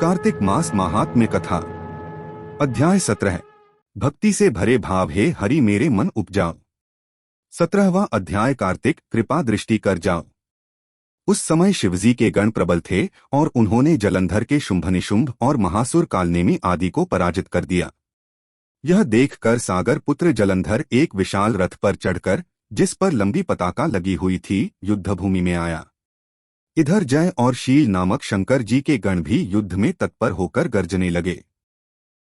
कार्तिक मास महात्म्य कथा। अध्याय 17। भक्ति से भरे भाव हे हरि मेरे मन उपजाओ। 17वां अध्याय। कार्तिक कृपा दृष्टि कर जाओ। उस समय शिवजी के गण प्रबल थे और उन्होंने जलंधर के शुंभनिशुंभ और महासुर कालनेमी आदि को पराजित कर दिया। यह देखकर सागर पुत्र जलंधर एक विशाल रथ पर चढ़कर, जिस पर लंबी पताका लगी हुई थी, युद्धभूमि में आया। इधर जय और शील नामक शंकर जी के गण भी युद्ध में तत्पर होकर गर्जने लगे।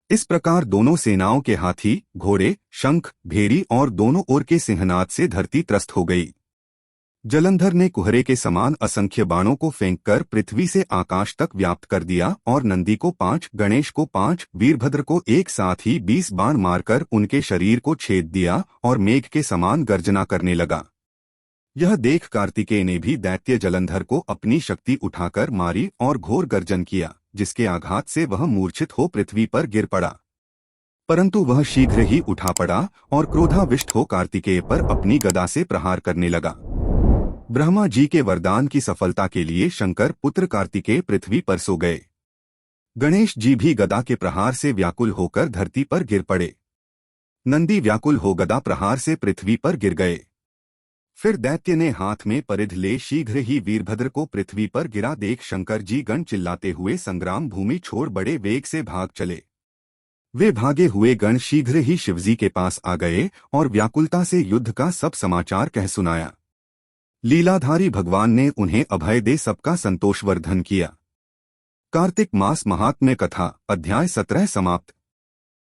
इस प्रकार दोनों सेनाओं के हाथी, घोड़े, शंख, भेरी और दोनों ओर के सिंहनाद से धरती त्रस्त हो गई। जलंधर ने कुहरे के समान असंख्य बाणों को फेंककर पृथ्वी से आकाश तक व्याप्त कर दिया और नंदी को 5, गणेश को 5, वीरभद्र को एक साथ ही 20 बाण मारकर उनके शरीर को छेद दिया और मेघ के समान गर्जना करने लगा। यह देख कार्तिकेय ने भी दैत्य जलंधर को अपनी शक्ति उठाकर मारी और घोर गर्जन किया, जिसके आघात से वह मूर्छित हो पृथ्वी पर गिर पड़ा। परंतु वह शीघ्र ही उठा पड़ा और क्रोधाविष्ट हो कार्तिकेय पर अपनी गदा से प्रहार करने लगा। ब्रह्मा जी के वरदान की सफलता के लिए शंकर पुत्र कार्तिकेय पृथ्वी पर सो गए। गणेश जी भी गदा के प्रहार से व्याकुल होकर धरती पर गिर पड़े। नंदी व्याकुल हो गदा प्रहार से पृथ्वी पर गिर गए। फिर दैत्य ने हाथ में परिध ले शीघ्र ही वीरभद्र को पृथ्वी पर गिरा देख शंकर जी गण चिल्लाते हुए संग्राम भूमि छोड़ बड़े वेग से भाग चले। वे भागे हुए गण शीघ्र ही शिवजी के पास आ गए और व्याकुलता से युद्ध का सब समाचार कह सुनाया। लीलाधारी भगवान ने उन्हें अभय दे सबका संतोषवर्धन किया। कार्तिक मास महात्म्य कथा। अध्याय 17 समाप्त।